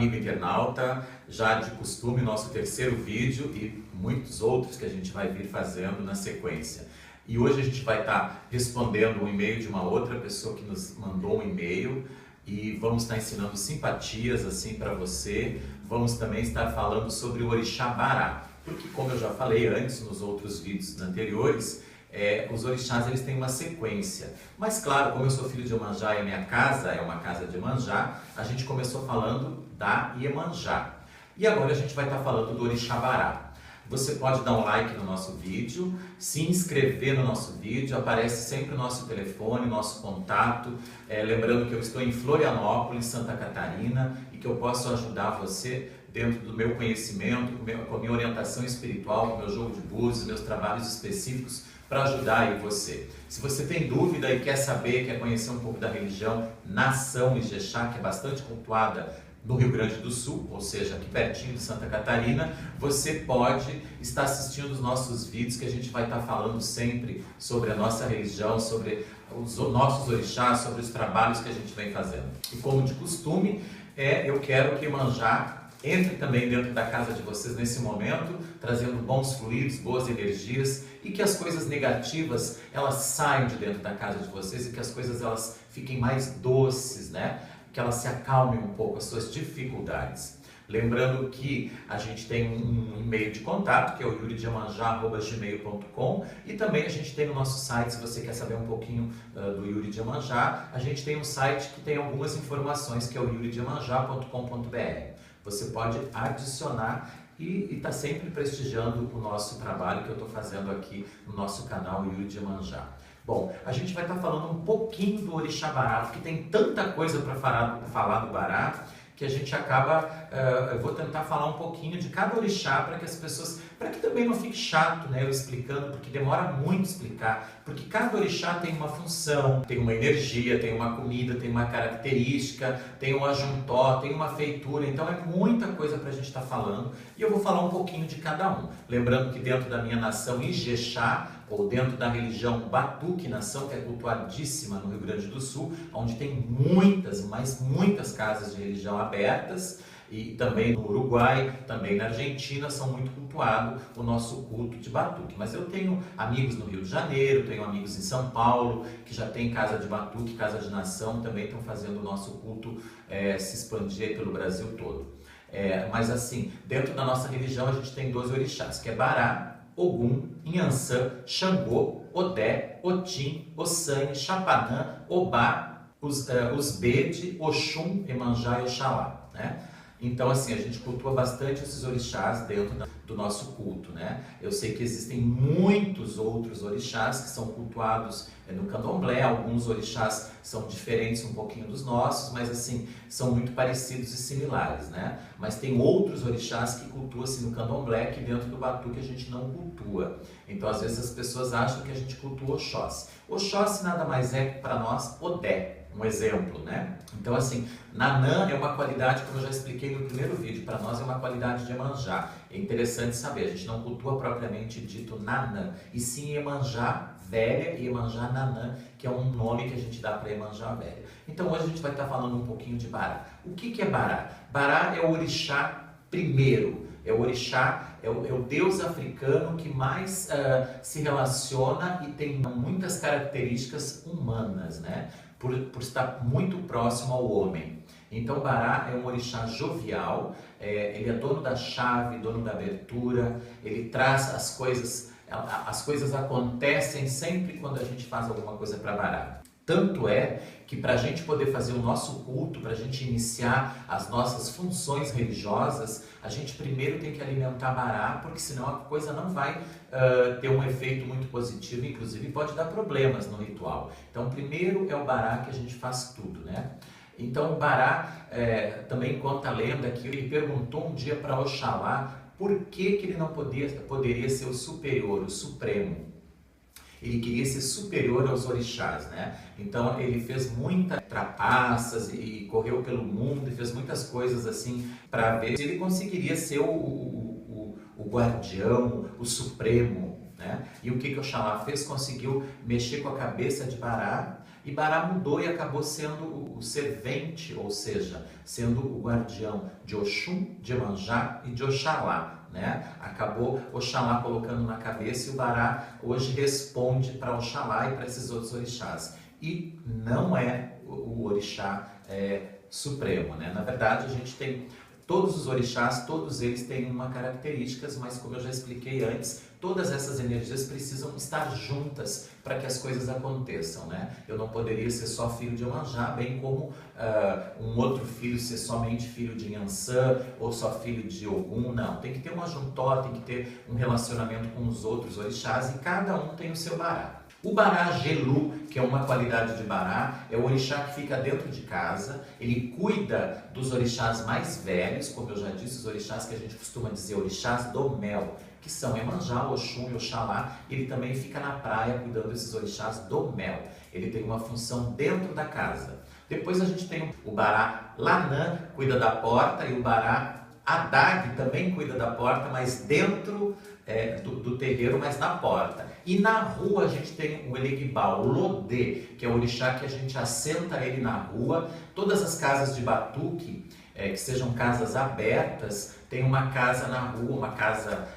amigo internauta, já de costume, nosso terceiro vídeo e muitos outros que a gente vai vir fazendo na sequência. E hoje a gente vai estar respondendo um e-mail de uma outra pessoa que nos mandou um e-mail e vamos estar ensinando simpatias assim para você. Vamos também estar falando sobre o Orixá Bará, porque como eu já falei antes nos outros vídeos anteriores, os orixás eles têm uma sequência. Mas claro, como eu sou filho de Iemanjá e a minha casa é uma casa de Iemanjá, a gente começou falando da Iemanjá. E agora a gente vai estar falando do Orixá Bará. Você pode dar um like no nosso vídeo, se inscrever no nosso vídeo, aparece sempre o nosso telefone, nosso contato. Lembrando que eu estou em Florianópolis, Santa Catarina, e que eu posso ajudar você dentro do meu conhecimento, com a minha orientação espiritual, com o meu jogo de búzios, meus trabalhos específicos, para ajudar aí você. Se você tem dúvida e quer saber, quer conhecer um pouco da religião Nação Ijexá, que é bastante cultuada no Rio Grande do Sul, ou seja, aqui pertinho de Santa Catarina, você pode estar assistindo os nossos vídeos que a gente vai estar falando sempre sobre a nossa religião, sobre os nossos orixás, sobre os trabalhos que a gente vem fazendo. E como de costume, eu quero que Iemanjá entre também dentro da casa de vocês nesse momento, trazendo bons fluidos, boas energias e que as coisas negativas elas saiam de dentro da casa de vocês e que as coisas elas fiquem mais doces, né? Que elas se acalmem um pouco as suas dificuldades. Lembrando que a gente tem um e-mail de contato, que é o yurideiemanjá@gmail.com, e também a gente tem no nosso site, se você quer saber um pouquinho do Yuri de Iemanjá, a gente tem um site que tem algumas informações, que é o yurideiemanjá.com.br. Você pode adicionar e está sempre prestigiando o nosso trabalho que eu estou fazendo aqui no nosso canal Yuri de Iemanjá. Bom, a gente vai estar falando um pouquinho do Orixá Bará, porque tem tanta coisa para falar do Bará, que a gente acaba, eu vou tentar falar um pouquinho de cada orixá para que as pessoas, para que também não fique chato, né, eu explicando, porque demora muito explicar, porque cada orixá tem uma função, tem uma energia, tem uma comida, tem uma característica, tem um ajuntó, tem uma feitura, então é muita coisa para a gente estar falando, e eu vou falar um pouquinho de cada um. Lembrando que dentro da minha nação Ijexá, ou dentro da religião Batuque Nação, que é cultuadíssima no Rio Grande do Sul, onde tem muitas, mas muitas casas de religião abertas, e também no Uruguai, também na Argentina, são muito cultuado o nosso culto de Batuque. Mas eu tenho amigos no Rio de Janeiro, tenho amigos em São Paulo, que já tem casa de Batuque, casa de Nação, também estão fazendo o nosso culto se expandir pelo Brasil todo. Mas assim, dentro da nossa religião a gente tem 12 orixás, que é Bará, Ogum, Inhansã, Xangô, Odé, Otim, Ossanhe, Chapanã, Obá, os Bede, Oxum, Iemanjá e Oxalá, né? Então, assim, a gente cultua bastante esses orixás dentro do nosso culto, né? Eu sei que existem muitos outros orixás que são cultuados no candomblé, alguns orixás são diferentes um pouquinho dos nossos, mas, assim, são muito parecidos e similares, né? Mas tem outros orixás que cultuam-se no candomblé que dentro do batuque a gente não cultua. Então, às vezes, as pessoas acham que a gente cultua Oxóssi. Oxóssi nada mais é que, para nós, Odé. Um exemplo, né? Então, assim, Nanã é uma qualidade, como eu já expliquei no primeiro vídeo, para nós é uma qualidade de Iemanjá. É interessante saber, a gente não cultua propriamente dito Nanã, e sim Iemanjá Velha e Iemanjá Nanã, que é um nome que a gente dá para Iemanjá Velha. Então, hoje a gente vai estar falando um pouquinho de Bará. O que é Bará? Bará é o orixá primeiro. É o orixá, é o deus africano que mais se relaciona e tem muitas características humanas, né? Por estar muito próximo ao homem. Então, Bará é um orixá jovial, ele é dono da chave, dono da abertura, ele traz as coisas acontecem sempre quando a gente faz alguma coisa para Bará. Tanto é que para a gente poder fazer o nosso culto, para a gente iniciar as nossas funções religiosas, a gente primeiro tem que alimentar Bará, porque senão a coisa não vai ter um efeito muito positivo, inclusive pode dar problemas no ritual. Então primeiro é o Bará que a gente faz tudo, né? Então o Bará também conta a lenda que ele perguntou um dia para Oxalá por que ele não poderia ser o superior, o supremo. Ele queria ser superior aos orixás, né? Então ele fez muitas trapaças e correu pelo mundo e fez muitas coisas assim para ver se ele conseguiria ser o guardião, o supremo né? E o que Oxalá fez? Conseguiu mexer com a cabeça de Bará, e Bará mudou e acabou sendo o servente, ou seja, sendo o guardião de Oxum, de Iemanjá e de Oxalá, né? Acabou Oxalá colocando na cabeça, e o Bará hoje responde para Oxalá e para esses outros orixás. E não é o orixá supremo, né? Na verdade, a gente tem todos os orixás, todos eles têm uma características, mas como eu já expliquei antes, todas essas energias precisam estar juntas para que as coisas aconteçam, né? Eu não poderia ser só filho de Iemanjá, bem como um outro filho ser somente filho de Nhansã ou só filho de Ogum, não. Tem que ter uma juntó, tem que ter um relacionamento com os outros orixás, e cada um tem o seu Bará. O Bará Gelu, que é uma qualidade de Bará, é o orixá que fica dentro de casa. Ele cuida dos orixás mais velhos, como eu já disse, os orixás que a gente costuma dizer orixás do mel, que são Iemanjá, Oxum e Oxalá. Ele também fica na praia cuidando desses orixás do mel. Ele tem uma função dentro da casa. Depois a gente tem o Bará Lanã, cuida da porta, e o Bará Adag também cuida da porta, mas dentro do terreiro, mas na porta. E na rua a gente tem o Elegbal Lodê, que é o orixá que a gente assenta ele na rua. Todas as casas de batuque, que sejam casas abertas, tem uma casa na rua, uma casa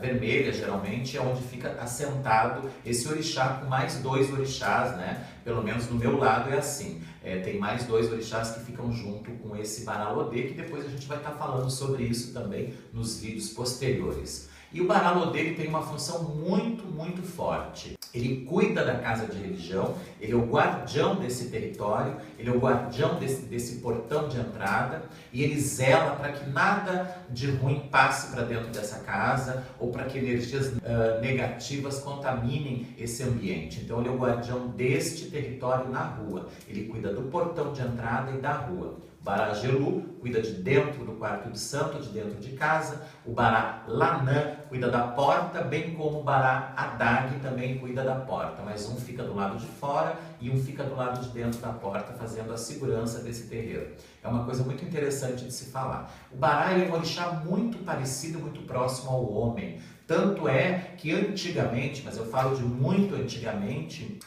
vermelha geralmente, onde fica assentado esse orixá com mais 2 orixás, né? Pelo menos no meu lado é assim. Tem mais 2 orixás que ficam junto com esse Bará Lodê, que depois a gente vai estar falando sobre isso também nos vídeos posteriores. E o Bará Lodê tem uma função muito, muito forte. Ele cuida da casa de religião, ele é o guardião desse território, ele é o guardião desse portão de entrada, e ele zela para que nada de ruim passe para dentro dessa casa, ou para que energias negativas contaminem esse ambiente. Então ele é o guardião deste território na rua, ele cuida do portão de entrada e da rua. O Bará Gelu cuida de dentro do quarto de santo, de dentro de casa. O Bará Lanã cuida da porta, bem como o Bará Adag também cuida da porta. Mas um fica do lado de fora e um fica do lado de dentro da porta, fazendo a segurança desse terreiro. É uma coisa muito interessante de se falar. O Bará é um orixá muito parecido, muito próximo ao homem. Tanto é que antigamente, mas eu falo de muito antigamente,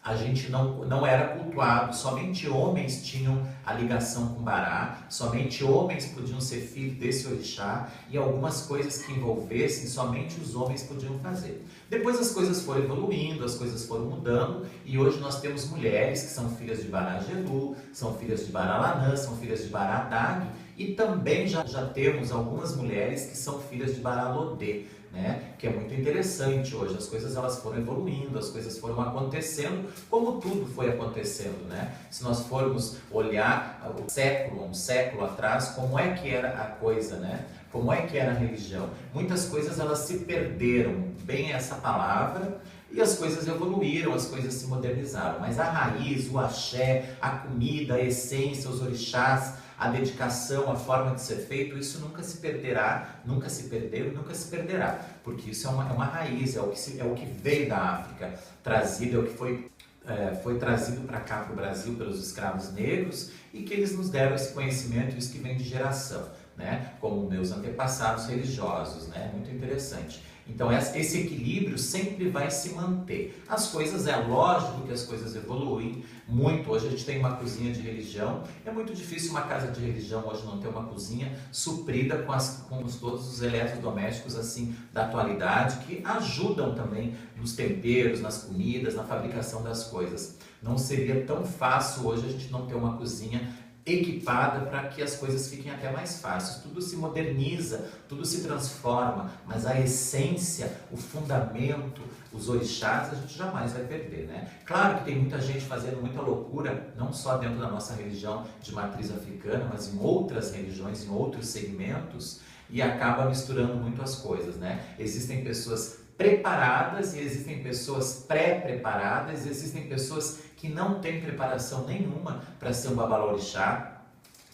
a gente não era cultuado, somente homens tinham a ligação com Bará, somente homens podiam ser filhos desse orixá, e algumas coisas que envolvessem, somente os homens podiam fazer. Depois as coisas foram evoluindo, as coisas foram mudando, e hoje nós temos mulheres que são filhas de Bará Gelu, são filhas de Bará Lanã, são filhas de Bará Adag, e também já temos algumas mulheres que são filhas de Bará Lodê, né? Que é muito interessante hoje. As coisas elas foram evoluindo, as coisas foram acontecendo, como tudo foi acontecendo, né? Se nós formos olhar um século atrás, como é que era a coisa, né? Como é que era a religião? Muitas coisas elas se perderam, bem essa palavra, e as coisas evoluíram, as coisas se modernizaram. Mas a raiz, o axé, a comida, a essência, os orixás, a dedicação, a forma de ser feito, isso nunca se perderá, nunca se perdeu e nunca se perderá, porque isso é uma raiz, é o que veio da África, trazido, é o que foi trazido para cá, para o Brasil, pelos escravos negros, e que eles nos deram esse conhecimento, isso que vem de geração, né? Como meus antepassados religiosos, né? Muito interessante. Então esse equilíbrio sempre vai se manter. As coisas, é lógico que as coisas evoluem muito. Hoje a gente tem uma cozinha de religião. É muito difícil uma casa de religião hoje não ter uma cozinha suprida com todos os eletrodomésticos assim da atualidade, que ajudam também nos temperos, nas comidas, na fabricação das coisas. Não seria tão fácil hoje a gente não ter uma cozinha equipada para que as coisas fiquem até mais fáceis. Tudo se moderniza, tudo se transforma, mas a essência, o fundamento, os orixás, a gente jamais vai perder, né? Claro que tem muita gente fazendo muita loucura, não só dentro da nossa religião de matriz africana, mas em outras religiões, em outros segmentos, e acaba misturando muito as coisas, né? Existem pessoas preparadas e existem pessoas pré-preparadas, existem pessoas que não têm preparação nenhuma para ser um babalorixá,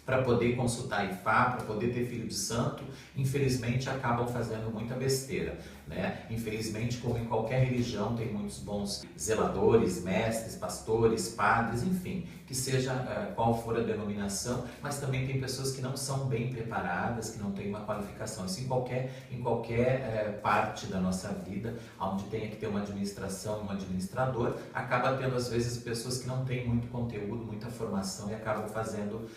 para poder consultar Ifá, para poder ter filho de santo, infelizmente acabam fazendo muita besteira. né? Infelizmente, como em qualquer religião, tem muitos bons zeladores, mestres, pastores, padres, enfim, que seja qual for a denominação, mas também tem pessoas que não são bem preparadas, que não têm uma qualificação. Isso em qualquer parte da nossa vida, onde tenha que ter uma administração, um administrador, acaba tendo às vezes pessoas que não têm muito conteúdo, muita formação e acabam fazendo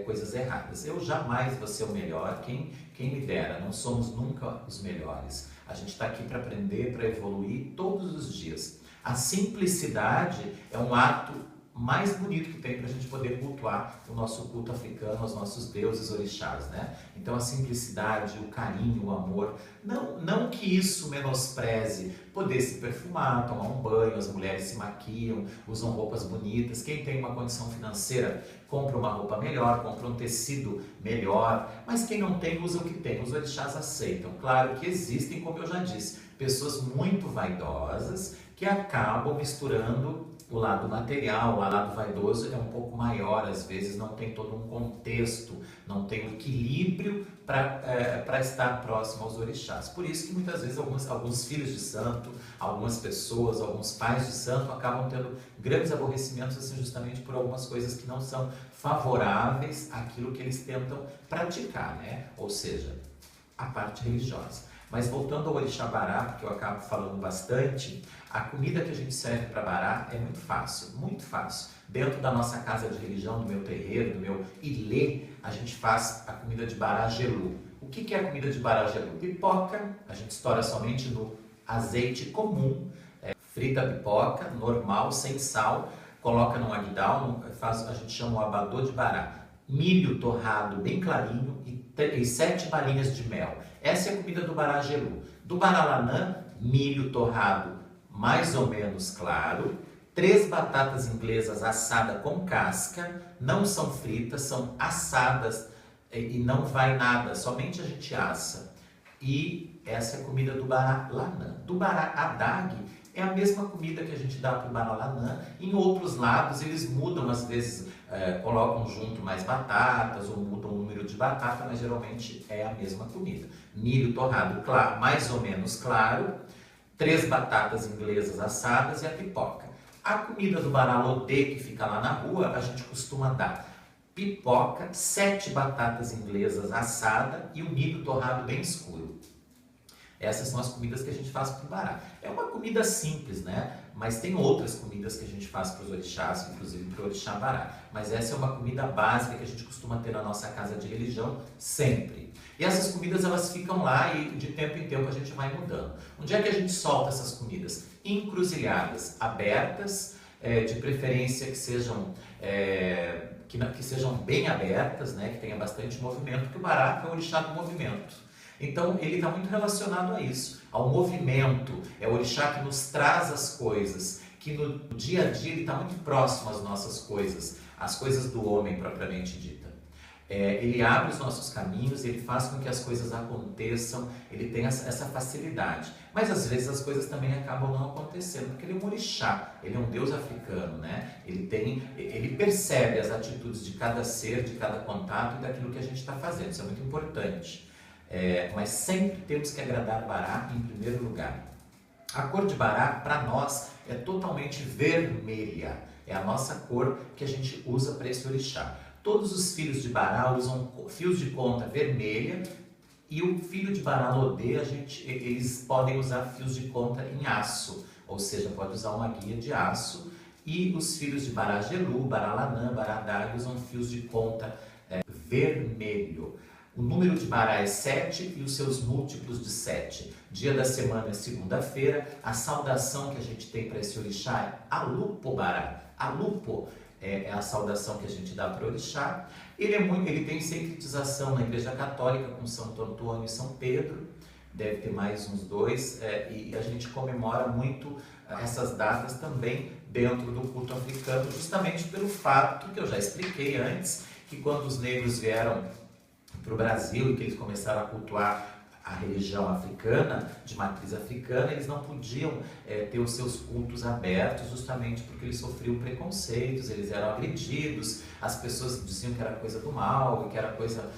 coisas erradas. Eu jamais vou ser o melhor, quem me dera, não somos nunca os melhores. A gente está aqui para aprender, para evoluir todos os dias. A simplicidade é um ato mais bonito que tem para a gente poder cultuar o nosso culto africano, os nossos deuses orixás, né? Então a simplicidade, o carinho, o amor, não que isso menospreze poder se perfumar, tomar um banho, as mulheres se maquiam, usam roupas bonitas, quem tem uma condição financeira compra uma roupa melhor, compra um tecido melhor, mas quem não tem usa o que tem, os orixás aceitam. Claro que existem, como eu já disse, pessoas muito vaidosas que acabam misturando o lado material, o lado vaidoso é um pouco maior, às vezes não tem todo um contexto, não tem um equilíbrio para estar próximo aos orixás. Por isso que muitas vezes alguns filhos de santo, algumas pessoas, alguns pais de santo acabam tendo grandes aborrecimentos assim, justamente por algumas coisas que não são favoráveis àquilo que eles tentam praticar, né? Ou seja, a parte religiosa. Mas voltando ao orixá Bará, porque eu acabo falando bastante, a comida que a gente serve para Bará é muito fácil, muito fácil. Dentro da nossa casa de religião, do meu terreiro, do meu ilê, a gente faz a comida de Bará Gelu. O que é a comida de Bará Gelu? Pipoca, a gente estoura somente no azeite comum, frita a pipoca, normal, sem sal, coloca num aguidal, a gente chama o abadô de Bará. Milho torrado bem clarinho e 7 balinhas de mel. Essa é a comida do Bará Gelu. Do Baralanã, milho torrado mais ou menos claro, 3 batatas inglesas assadas com casca, não são fritas, são assadas e não vai nada, somente a gente assa. E essa é a comida do Baralanã. Do Bará Adag é a mesma comida que a gente dá para o Baralanã. Em outros lados eles mudam, às vezes colocam junto mais batatas ou mudam o número de batata, mas geralmente é a mesma comida. Milho torrado claro, mais ou menos claro, 3 batatas inglesas assadas e a pipoca. A comida do Baralodê, que fica lá na rua, a gente costuma dar pipoca, 7 batatas inglesas assadas e o milho torrado bem escuro. Essas são as comidas que a gente faz para o Bará. É uma comida simples, né? Mas tem outras comidas que a gente faz para os orixás, inclusive para o orixá Bará. Mas essa é uma comida básica que a gente costuma ter na nossa casa de religião sempre. E essas comidas elas ficam lá e de tempo em tempo a gente vai mudando. Onde é que a gente solta essas comidas? Encruzilhadas abertas, de preferência que sejam bem abertas, né? Que tenha bastante movimento, porque o Bará é o orixá do movimento. Então ele está muito relacionado a isso, ao movimento, é o orixá que nos traz as coisas, que no dia a dia ele está muito próximo às nossas coisas, às coisas do homem propriamente dita. Ele abre os nossos caminhos, ele faz com que as coisas aconteçam, ele tem essa facilidade. Mas às vezes as coisas também acabam não acontecendo, porque ele é um orixá, ele é um deus africano, né? Ele percebe as atitudes de cada ser, de cada contato e daquilo que a gente está fazendo, isso é muito importante. Mas sempre temos que agradar Bará em primeiro lugar. A cor de Bará, para nós, é totalmente vermelha. É a nossa cor que a gente usa para esse orixá. Todos os filhos de Bará usam fios de conta vermelha e o filho de Baralodê, eles podem usar fios de conta em aço, ou seja, pode usar uma guia de aço. E os filhos de Bará Gelu, Baralanã, Bará Adag usam fios de conta vermelho. O número de Bará é 7 e os seus múltiplos de 7. Dia da semana é segunda-feira. A saudação que a gente tem para esse orixá é Alupo Bará. Alupo é a saudação que a gente dá para o orixá. Ele tem sincretização na Igreja Católica com Santo Antônio e São Pedro. Deve ter mais uns 2. E a gente comemora muito essas datas também dentro do culto africano, justamente pelo fato que eu já expliquei antes, que quando os negros vieram para o Brasil e que eles começaram a cultuar a religião africana, de matriz africana, eles não podiam ter os seus cultos abertos justamente porque eles sofriam preconceitos, eles eram agredidos, as pessoas diziam que era coisa do mal, que era coisa,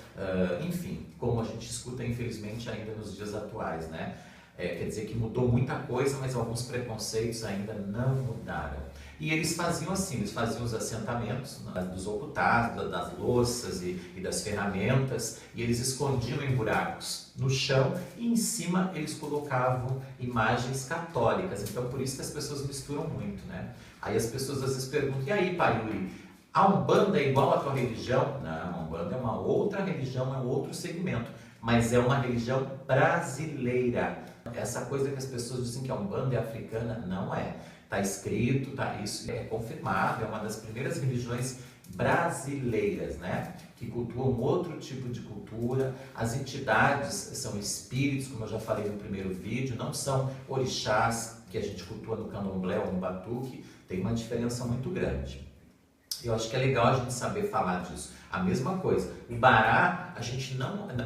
enfim, como a gente escuta infelizmente ainda nos dias atuais, né? Quer dizer que mudou muita coisa, mas alguns preconceitos ainda não mudaram. E eles faziam assim, eles faziam os assentamentos, né, dos okutás, das louças e das ferramentas, e eles escondiam em buracos no chão e em cima eles colocavam imagens católicas. Então por isso que as pessoas misturam muito, né? Aí as pessoas às vezes perguntam, e aí, pai Yuri, a Umbanda é igual à tua religião? Não, a Umbanda é uma outra religião, é um outro segmento, mas é uma religião brasileira. Essa coisa que as pessoas dizem que a Umbanda é africana, não é. Está escrito, isso é confirmado, é uma das primeiras religiões brasileiras, né? Que cultuam outro tipo de cultura. As entidades são espíritos, como eu já falei no primeiro vídeo, não são orixás que a gente cultua no candomblé ou no batuque, tem uma diferença muito grande. Eu acho que é legal a gente saber falar disso. A mesma coisa, o Bará,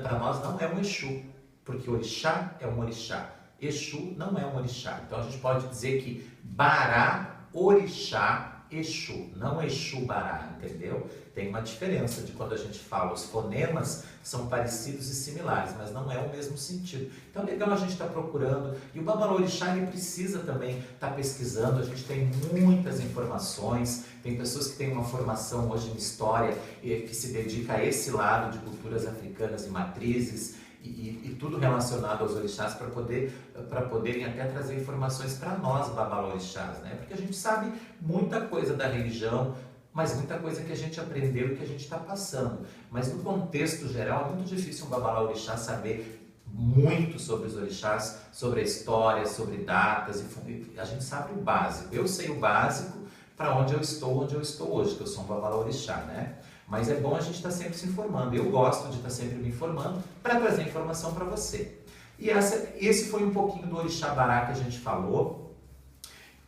para nós não é um Exu, porque orixá é um orixá. Exu não é um orixá. Então a gente pode dizer que Bará, orixá, Exu, não Exu Bará, entendeu? Tem uma diferença de quando a gente fala, os fonemas são parecidos e similares, mas não é o mesmo sentido. Então é legal a gente estar procurando, e o Babalorixá ele precisa também estar pesquisando, a gente tem muitas informações, tem pessoas que têm uma formação hoje em história que se dedica a esse lado de culturas africanas e matrizes, e tudo relacionado aos orixás para poderem até trazer informações para nós, babalorixás, né? Porque a gente sabe muita coisa da religião, mas muita coisa que a gente aprendeu e que a gente está passando. Mas no contexto geral é muito difícil um babalorixá saber muito sobre os orixás, sobre a história, sobre datas, e a gente sabe o básico. Eu sei o básico para onde eu estou hoje, que eu sou um babalorixá, né? Mas é bom a gente estar sempre se informando. Eu gosto de estar sempre me informando para trazer informação para você. E esse foi um pouquinho do Orixá Bará que a gente falou.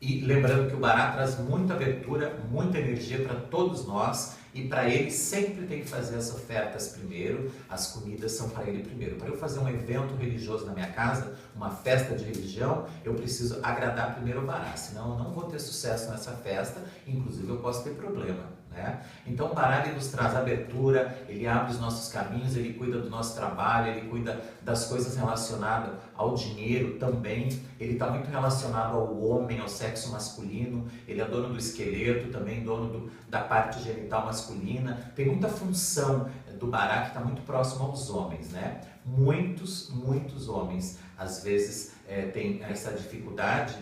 E lembrando que o Bará traz muita abertura, muita energia para todos nós. E para ele sempre tem que fazer as ofertas primeiro, as comidas são para ele primeiro. Para eu fazer um evento religioso na minha casa, uma festa de religião, eu preciso agradar primeiro o Bará, senão eu não vou ter sucesso nessa festa, inclusive eu posso ter problema. Então o Bará ele nos traz abertura, ele abre os nossos caminhos, ele cuida do nosso trabalho, ele cuida das coisas relacionadas ao dinheiro também, ele está muito relacionado ao homem, ao sexo masculino, ele é dono do esqueleto, também dono da parte genital masculina, tem muita função do Bará que está muito próximo aos homens, né? Muitos homens às vezes têm essa dificuldade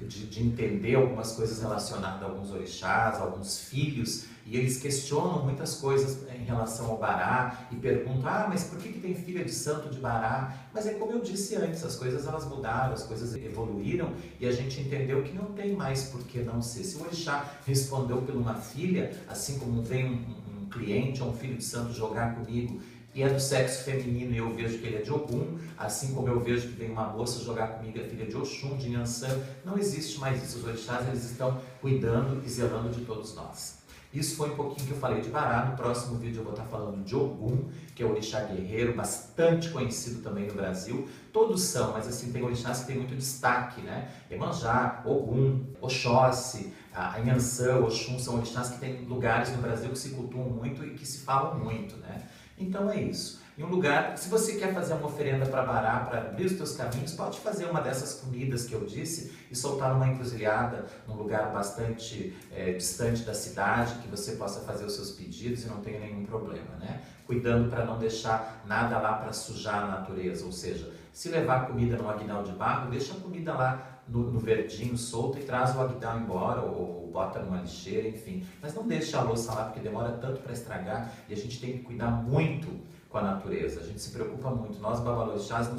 de entender algumas coisas relacionadas a alguns orixás, a alguns filhos, e eles questionam muitas coisas em relação ao Bará e perguntam, mas por que tem filha de santo de Bará? Mas é como eu disse antes, as coisas elas mudaram, as coisas evoluíram e a gente entendeu que não tem mais por que não ser. Se o orixá respondeu por uma filha, assim como vem um cliente ou um filho de santo jogar comigo e é do sexo feminino e eu vejo que ele é de Ogum, assim como eu vejo que vem uma moça jogar comigo, é filha de Oxum, de Nhansã, não existe mais isso. Os orixás eles estão cuidando e zelando de todos nós. Isso foi um pouquinho que eu falei de Bará. No próximo vídeo eu vou estar falando de Ogum, que é o orixá guerreiro, bastante conhecido também no Brasil. Todos são, mas assim, tem orixás que tem muito destaque, né? Iemanjá, Ogum, Oxóssi, a Nhansã, Oxum, são orixás que tem lugares no Brasil que se cultuam muito e que se falam muito, né? Então é isso. Em um lugar, se você quer fazer uma oferenda para Bará, para abrir os teus caminhos, pode fazer uma dessas comidas que eu disse e soltar numa encruzilhada, num lugar bastante distante da cidade, que você possa fazer os seus pedidos e não tenha nenhum problema, né? Cuidando para não deixar nada lá para sujar a natureza, ou seja, se levar comida num aguinaldo de barro, deixa a comida lá no verdinho solto e traz o aguinaldo embora ou bota numa lixeira, enfim. Mas não deixa a louça lá porque demora tanto para estragar e a gente tem que cuidar muito com a natureza. A gente se preocupa muito. Nós, babalorixás,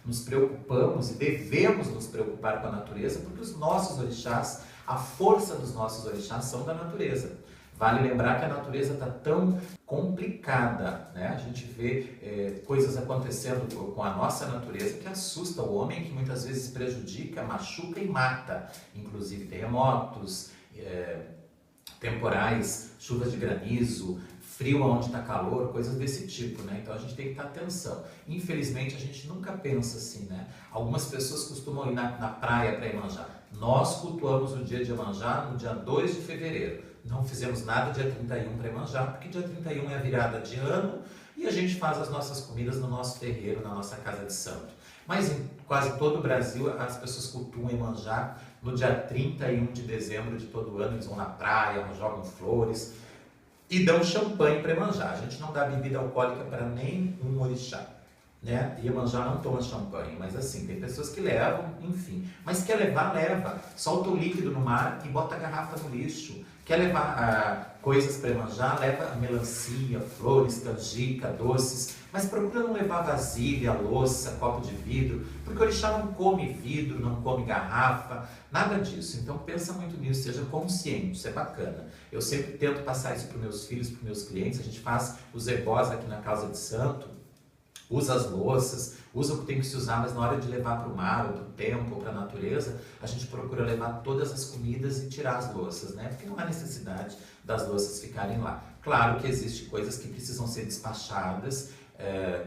nos preocupamos e devemos nos preocupar com a natureza porque os nossos orixás, a força dos nossos orixás são da natureza. Vale lembrar que a natureza está tão complicada, né? A gente vê coisas acontecendo com a nossa natureza que assusta o homem, que muitas vezes prejudica, machuca e mata. Inclusive terremotos, temporais, chuvas de granizo, frio onde está calor, coisas desse tipo, né? Então a gente tem que estar atenção. Infelizmente a gente nunca pensa assim, né? Algumas pessoas costumam ir na praia para Iemanjá. Nós cultuamos o dia de Iemanjá no dia 2 de fevereiro. Não fizemos nada dia 31 para Iemanjá, porque dia 31 é a virada de ano e a gente faz as nossas comidas no nosso terreiro, na nossa casa de santo. Mas em quase todo o Brasil as pessoas cultuam Iemanjá no dia 31 de dezembro de todo ano. Eles vão na praia, jogam flores e dão champanhe para Iemanjá. A gente não dá bebida alcoólica para nenhum orixá, né? Iemanjá não toma champanhe, mas assim, tem pessoas que levam, enfim. Mas quer levar, leva. Solta o líquido no mar e bota a garrafa no lixo. Quer levar coisas para Iemanjá, leva melancia, flores, canjica, doces. Mas procura não levar vasilha, louça, copo de vidro, porque o orixá não come vidro, não come garrafa, nada disso. Então pensa muito nisso, seja consciente, isso é bacana. Eu sempre tento passar isso para os meus filhos, para os meus clientes. A gente faz os ebós aqui na Casa de Santo, usa as louças, usa o que tem que se usar, mas na hora de levar para o mar, ou para o templo, ou para a natureza, a gente procura levar todas as comidas e tirar as louças, né? Porque não há necessidade das louças ficarem lá. Claro que existem coisas que precisam ser despachadas,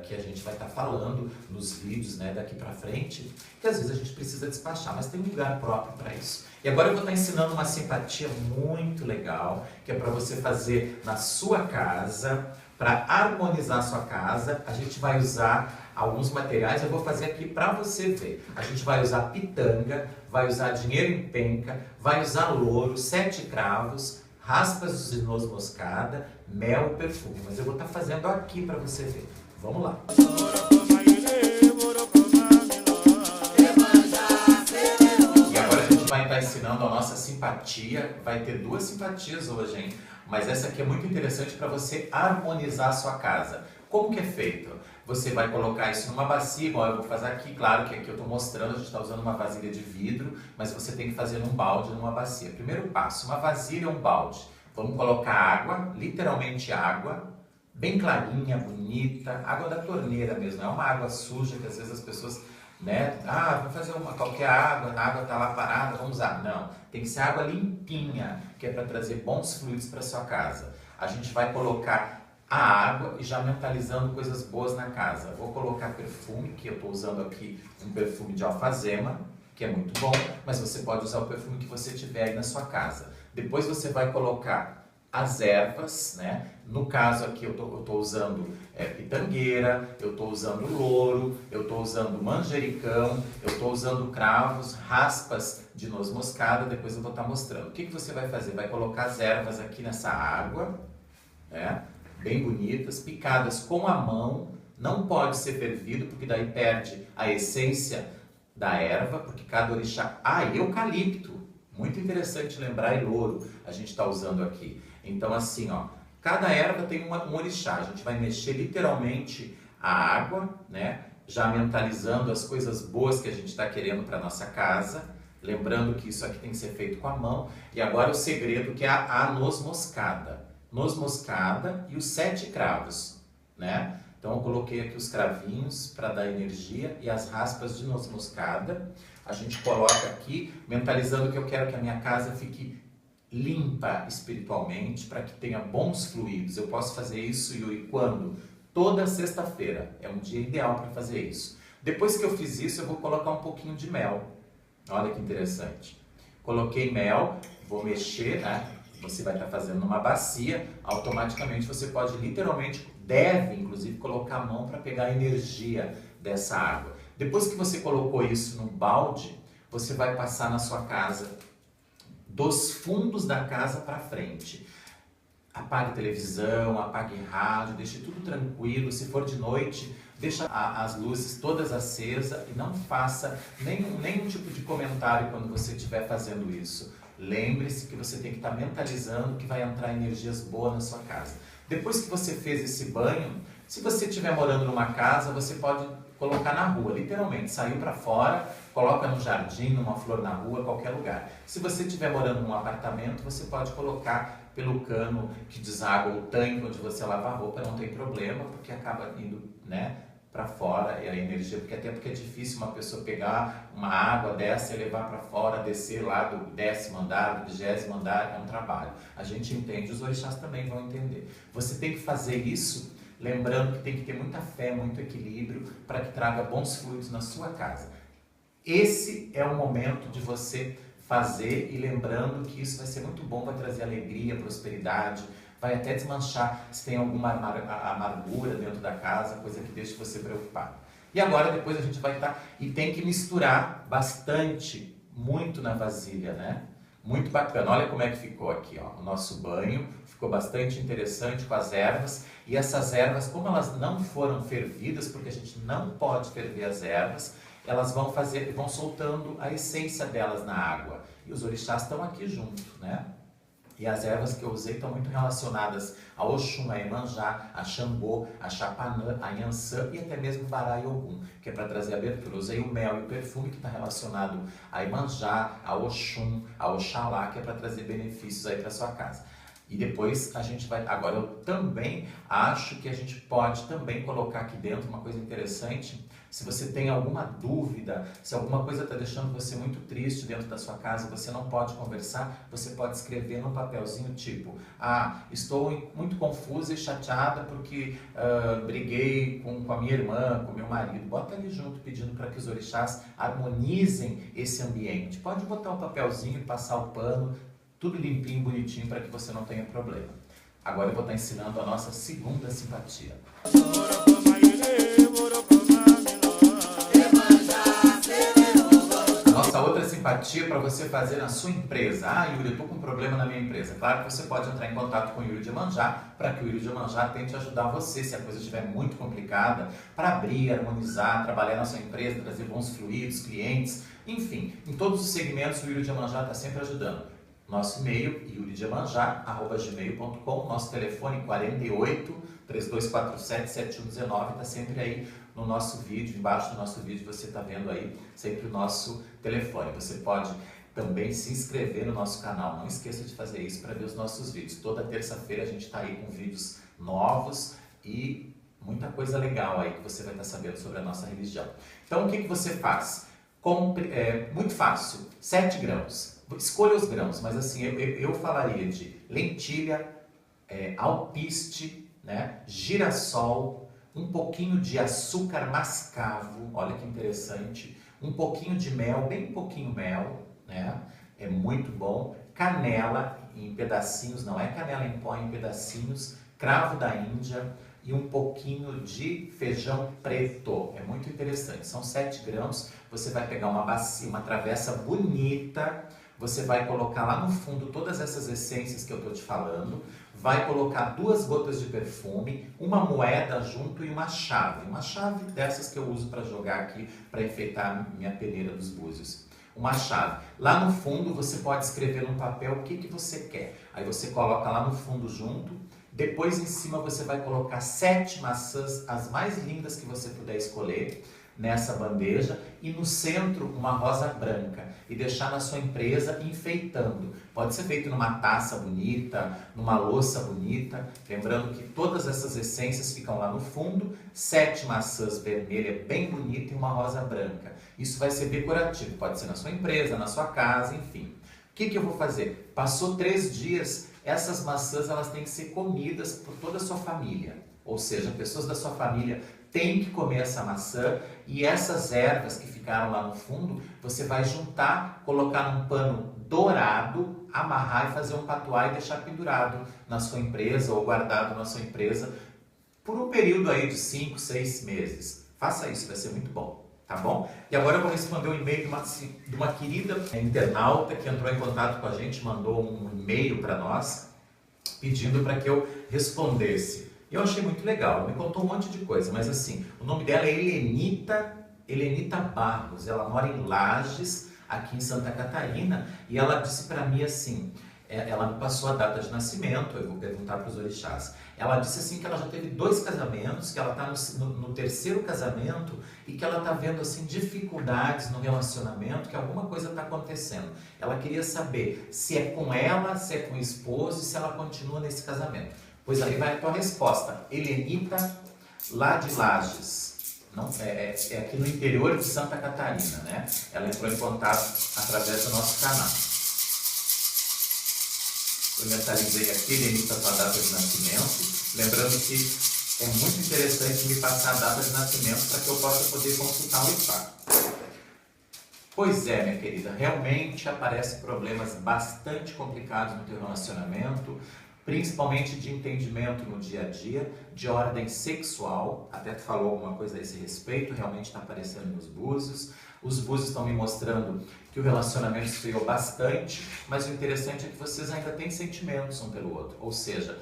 que a gente vai estar falando nos vídeos, né, daqui para frente, que às vezes a gente precisa despachar, mas tem um lugar próprio para isso. E agora eu vou estar ensinando uma simpatia muito legal, que é para você fazer na sua casa, para harmonizar a sua casa. A gente vai usar alguns materiais, eu vou fazer aqui para você ver. A gente vai usar pitanga, vai usar dinheiro em penca, vai usar louro, 7 cravos, raspas de noz moscada, mel e perfume. Mas eu vou estar fazendo aqui para você ver. Vamos lá. E agora a gente vai estar ensinando a nossa simpatia. Vai ter 2 simpatias hoje, hein? Mas essa aqui é muito interessante para você harmonizar a sua casa. Como que é feito? Você vai colocar isso numa bacia, igual eu vou fazer aqui. Claro que aqui eu estou mostrando, a gente está usando uma vasilha de vidro, mas você tem que fazer num balde, numa bacia. Primeiro passo, uma vasilha ou um balde. Vamos colocar água, literalmente água, bem clarinha, bonita, água da torneira mesmo, não é uma água suja que às vezes as pessoas, né, vou fazer qualquer água, a água está lá parada, vamos usar. Não, tem que ser água limpinha, que é para trazer bons fluidos para sua casa. A gente vai colocar a água e já mentalizando coisas boas na casa. Vou colocar perfume, que eu estou usando aqui um perfume de alfazema, que é muito bom, mas você pode usar o perfume que você tiver aí na sua casa. Depois você vai colocar as ervas, né? No caso aqui eu estou usando pitangueira, eu estou usando louro, eu estou usando manjericão, eu estou usando cravos, raspas de noz moscada. Depois eu vou estar mostrando. O que você vai fazer? Vai colocar as ervas aqui nessa água, né? Bem bonitas, picadas com a mão. Não pode ser fervido, porque daí perde a essência da erva, porque cada orixá... eucalipto! Muito interessante lembrar, e louro a gente está usando aqui. Então assim, ó, cada erva tem um orixá. A gente vai mexer literalmente a água, né? Já mentalizando as coisas boas que a gente está querendo para nossa casa. Lembrando que isso aqui tem que ser feito com a mão. E agora o segredo, que é a noz moscada. Noz moscada e os 7 cravos, né? Então eu coloquei aqui os cravinhos para dar energia e as raspas de noz moscada. A gente coloca aqui, mentalizando que eu quero que a minha casa fique limpa espiritualmente, para que tenha bons fluidos. Eu posso fazer isso, Yuri, quando? Toda sexta-feira. É um dia ideal para fazer isso. Depois que eu fiz isso, eu vou colocar um pouquinho de mel. Olha que interessante. Coloquei mel, vou mexer, né? Você vai estar fazendo numa bacia, automaticamente você pode literalmente, deve inclusive colocar a mão para pegar a energia dessa água. Depois que você colocou isso num balde, você vai passar na sua casa, dos fundos da casa para frente. Apague televisão, apague rádio, deixe tudo tranquilo. Se for de noite, deixa as luzes todas acesas e não faça nenhum tipo de comentário quando você estiver fazendo isso. Lembre-se que você tem que estar mentalizando que vai entrar energias boas na sua casa. Depois que você fez esse banho, se você estiver morando numa casa, você pode colocar na rua, literalmente, saiu para fora, coloca no jardim, numa flor na rua, qualquer lugar. Se você estiver morando num apartamento, você pode colocar pelo cano que deságua o tanque onde você lava a roupa, não tem problema, porque acaba indo, né, para fora e a energia, porque é difícil uma pessoa pegar uma água dessa e levar para fora, descer lá do 10º andar, do 20º andar, é um trabalho. A gente entende, os orixás também vão entender. Você tem que fazer isso, lembrando que tem que ter muita fé, muito equilíbrio, para que traga bons fluidos na sua casa. Esse é o momento de você fazer e lembrando que isso vai ser muito bom, vai trazer alegria, prosperidade, vai até desmanchar se tem alguma amargura dentro da casa, coisa que deixa você preocupado. E agora depois a gente vai estar... E tem que misturar bastante, muito na vasilha, né? Muito bacana. Olha como é que ficou aqui, ó, o nosso banho. Ficou bastante interessante com as ervas. E essas ervas, como elas não foram fervidas, porque a gente não pode ferver as ervas, elas vão soltando a essência delas na água. E os orixás estão aqui junto, né? E as ervas que eu usei estão muito relacionadas a Oxum, a Iemanjá, a Xangô, a Chapanã, a Yansan e até mesmo Bará e Ogum, que é para trazer abertura. Eu usei o mel e o perfume que está relacionado a Iemanjá, a Oxum, a Oxalá, que é para trazer benefícios aí para sua casa. E depois a gente vai... Agora eu também acho que a gente pode também colocar aqui dentro uma coisa interessante. Se você tem alguma dúvida, se alguma coisa está deixando você muito triste dentro da sua casa, você não pode conversar, você pode escrever num papelzinho tipo: ah, estou muito confusa e chateada porque briguei com a minha irmã, com meu marido. Bota ali junto pedindo para que os orixás harmonizem esse ambiente. Pode botar o papelzinho, passar o pano, tudo limpinho, bonitinho, para que você não tenha problema. Agora eu vou estar ensinando a nossa segunda simpatia. A nossa outra simpatia para você fazer na sua empresa. Ah, Yuri, eu estou com um problema na minha empresa. Claro que você pode entrar em contato com o Yuri de Iemanjá para que o Yuri de Iemanjá tente ajudar você, se a coisa estiver muito complicada, para abrir, harmonizar, trabalhar na sua empresa, trazer bons fluidos, clientes, enfim, em todos os segmentos o Yuri de Iemanjá está sempre ajudando. Nosso e-mail, yuridemanjá@gmail.com, nosso telefone 48 3247 7119, está sempre aí no nosso vídeo, embaixo do nosso vídeo você está vendo aí sempre o nosso telefone. Você pode também se inscrever no nosso canal, não esqueça de fazer isso para ver os nossos vídeos. Toda terça-feira a gente está aí com vídeos novos e muita coisa legal aí que você vai estar sabendo sobre a nossa religião. Então o que você faz? Muito fácil, 7 grãos. Escolha os grãos, mas assim, eu falaria de lentilha, alpiste, né, girassol, um pouquinho de açúcar mascavo, olha que interessante, um pouquinho de mel, bem pouquinho mel, né, é muito bom, canela em pedacinhos, não é canela em pó, em pedacinhos, cravo da Índia e um pouquinho de feijão preto, é muito interessante, são 7 grãos, você vai pegar uma bacia, uma travessa bonita, você vai colocar lá no fundo todas essas essências que eu estou te falando, vai colocar 2 gotas de perfume, uma moeda junto e uma chave dessas que eu uso para jogar aqui, para enfeitar minha peneira dos búzios. Uma chave. Lá no fundo você pode escrever no papel o que você quer. Aí você coloca lá no fundo junto, depois em cima você vai colocar 7 maçãs, as mais lindas que você puder escolher, nessa bandeja e no centro uma rosa branca e deixar na sua empresa enfeitando. Pode ser feito numa taça bonita, numa louça bonita, lembrando que todas essas essências ficam lá no fundo, 7 maçãs vermelhas bem bonitas e uma rosa branca. Isso vai ser decorativo, pode ser na sua empresa, na sua casa, enfim. O que eu vou fazer? Passou 3 dias, essas maçãs elas têm que ser comidas por toda a sua família. Ou seja, pessoas da sua família têm que comer essa maçã e essas ervas que ficaram lá no fundo, você vai juntar, colocar num pano dourado, amarrar e fazer um patuá e deixar pendurado na sua empresa ou guardado na sua empresa por um período aí de 5, 6 meses. Faça isso, vai ser muito bom, tá bom? E agora eu vou responder um e-mail de uma querida internauta que entrou em contato com a gente, mandou um e-mail para nós pedindo para que eu respondesse. Eu achei muito legal, ela me contou um monte de coisa, mas assim, o nome dela é Helenita Barros, ela mora em Lages, aqui em Santa Catarina, e ela disse para mim assim, ela me passou a data de nascimento, eu vou perguntar para os orixás, ela disse assim que ela já teve 2 casamentos, que ela está no 3º casamento e que ela está vendo assim dificuldades no relacionamento, que alguma coisa está acontecendo. Ela queria saber se é com ela, se é com o esposo e se ela continua nesse casamento. Pois aí vai a tua resposta. Helenita, lá de Lages. Não, é aqui no interior de Santa Catarina, né? Ela entrou em contato através do nosso canal. Eu mentalizei aqui, Helenita, a tua data de nascimento. Lembrando que é muito interessante me passar a data de nascimento para que eu possa poder consultar o IFA. Pois é, minha querida, realmente aparecem problemas bastante complicados no teu relacionamento. principalmente de entendimento no dia a dia, de ordem sexual, até tu falou alguma coisa a esse respeito, realmente está aparecendo nos búzios. Os búzios estão me mostrando que o relacionamento esfriou bastante, mas o interessante é que vocês ainda têm sentimentos um pelo outro, ou seja,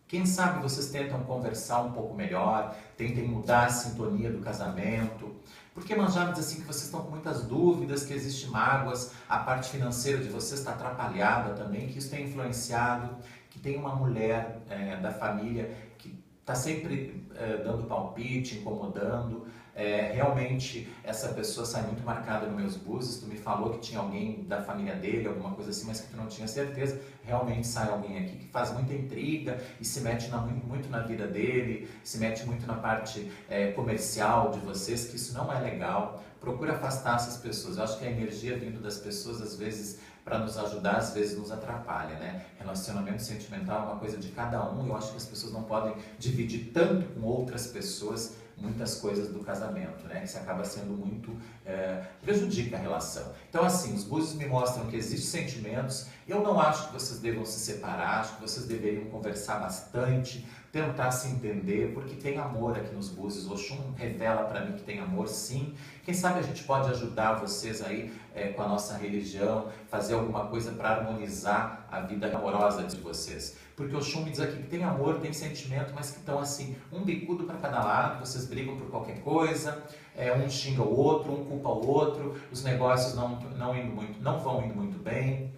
quem sabe vocês tentam conversar um pouco melhor, tentem mudar a sintonia do casamento, porque Iemanjá diz assim que vocês estão com muitas dúvidas, que existem mágoas, a parte financeira de vocês está atrapalhada também, que isso tem influenciado, que tem uma mulher da família que está sempre dando palpite, incomodando. Realmente essa pessoa sai muito marcada nos meus búzios. Tu me falou que tinha alguém da família dele, alguma coisa assim, mas que tu não tinha certeza. Realmente sai alguém aqui que faz muita intriga e se mete muito na vida dele, se mete muito na parte comercial de vocês, que isso não é legal. Procura afastar essas pessoas. Eu acho que a energia vindo das pessoas, às vezes, para nos ajudar, às vezes nos atrapalha, né? Relacionamento sentimental é uma coisa de cada um. Eu acho que as pessoas não podem dividir tanto com outras pessoas muitas coisas do casamento, né? Que isso acaba sendo muito... prejudica a relação. Então, assim, os búzios me mostram que existem sentimentos. Eu não acho que vocês devam se separar, acho que vocês deveriam conversar bastante, tentar se entender, porque tem amor aqui nos búzios. O Oxum revela para mim que tem amor, sim. Quem sabe a gente pode ajudar vocês aí com a nossa religião, fazer alguma coisa para harmonizar a vida amorosa de vocês. Porque o Oxum me diz aqui que tem amor, tem sentimento, mas que estão assim, um bicudo para cada lado, vocês brigam por qualquer coisa, um xinga o outro, um culpa o outro, os negócios não vão indo muito bem.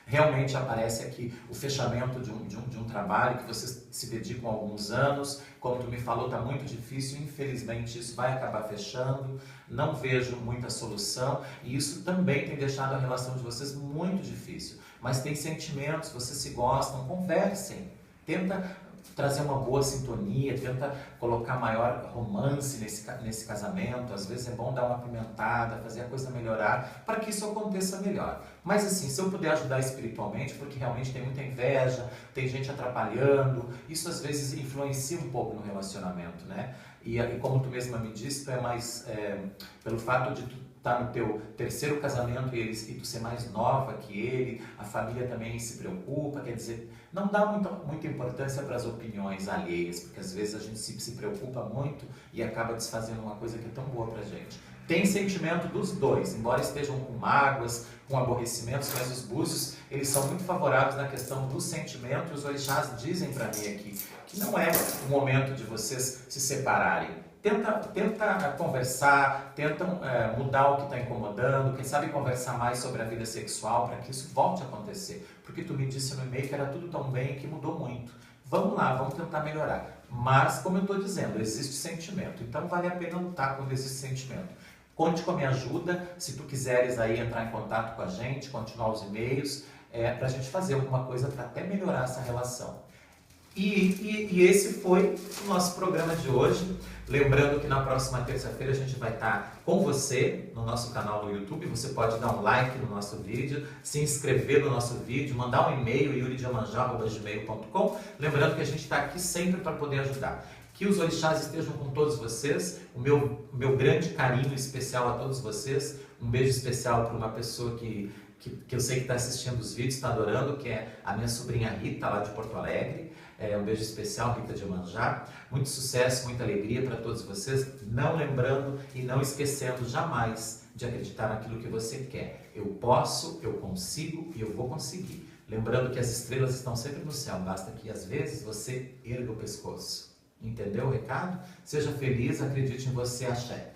Realmente aparece aqui o fechamento de um trabalho que vocês se dedicam há alguns anos. Como tu me falou, está muito difícil, infelizmente isso vai acabar fechando. Não vejo muita solução e isso também tem deixado a relação de vocês muito difícil. Mas tem sentimentos, vocês se gostam, conversem. Tenta trazer uma boa sintonia, tenta colocar maior romance nesse casamento. Às vezes é bom dar uma apimentada, fazer a coisa melhorar, para que isso aconteça melhor. Mas assim, se eu puder ajudar espiritualmente, porque realmente tem muita inveja, tem gente atrapalhando, isso às vezes influencia um pouco no relacionamento, né? E como tu mesma me disse, tu é mais, pelo fato de tu estar no teu terceiro casamento e tu ser mais nova que ele, a família também se preocupa, quer dizer, não dá muita importância para as opiniões alheias, porque às vezes a gente se preocupa muito e acaba desfazendo uma coisa que é tão boa pra gente. Tem sentimento dos dois, embora estejam com mágoas, com aborrecimentos, mas os búzios, eles são muito favoráveis na questão do sentimento, e os orixás dizem para mim aqui que não é o momento de vocês se separarem. Tenta conversar, tenta mudar o que está incomodando, quem sabe conversar mais sobre a vida sexual para que isso volte a acontecer. Porque tu me disse no e-mail que era tudo tão bem que mudou muito. Vamos lá, vamos tentar melhorar. Mas, como eu estou dizendo, existe sentimento. Então vale a pena lutar quando existe sentimento. Conte com a minha ajuda, se tu quiseres aí entrar em contato com a gente, continuar os e-mails, para a gente fazer alguma coisa para até melhorar essa relação. E esse foi o nosso programa de hoje. Lembrando que na próxima terça-feira a gente vai estar com você no nosso canal no YouTube. Você pode dar um like no nosso vídeo, se inscrever no nosso vídeo, mandar um e-mail, yuridiamanjá@gmail.com. Lembrando que a gente está aqui sempre para poder ajudar. Que os orixás estejam com todos vocês. O meu grande carinho especial a todos vocês. Um beijo especial para uma pessoa que eu sei que está assistindo os vídeos, está adorando, que é a minha sobrinha Rita, lá de Porto Alegre. Um beijo especial, Rita de Iemanjá. Muito sucesso, muita alegria para todos vocês. Não lembrando e não esquecendo jamais de acreditar naquilo que você quer. Eu posso, eu consigo e eu vou conseguir. Lembrando que as estrelas estão sempre no céu, basta que às vezes você erga o pescoço. Entendeu o recado? Seja feliz, acredite em você, axé.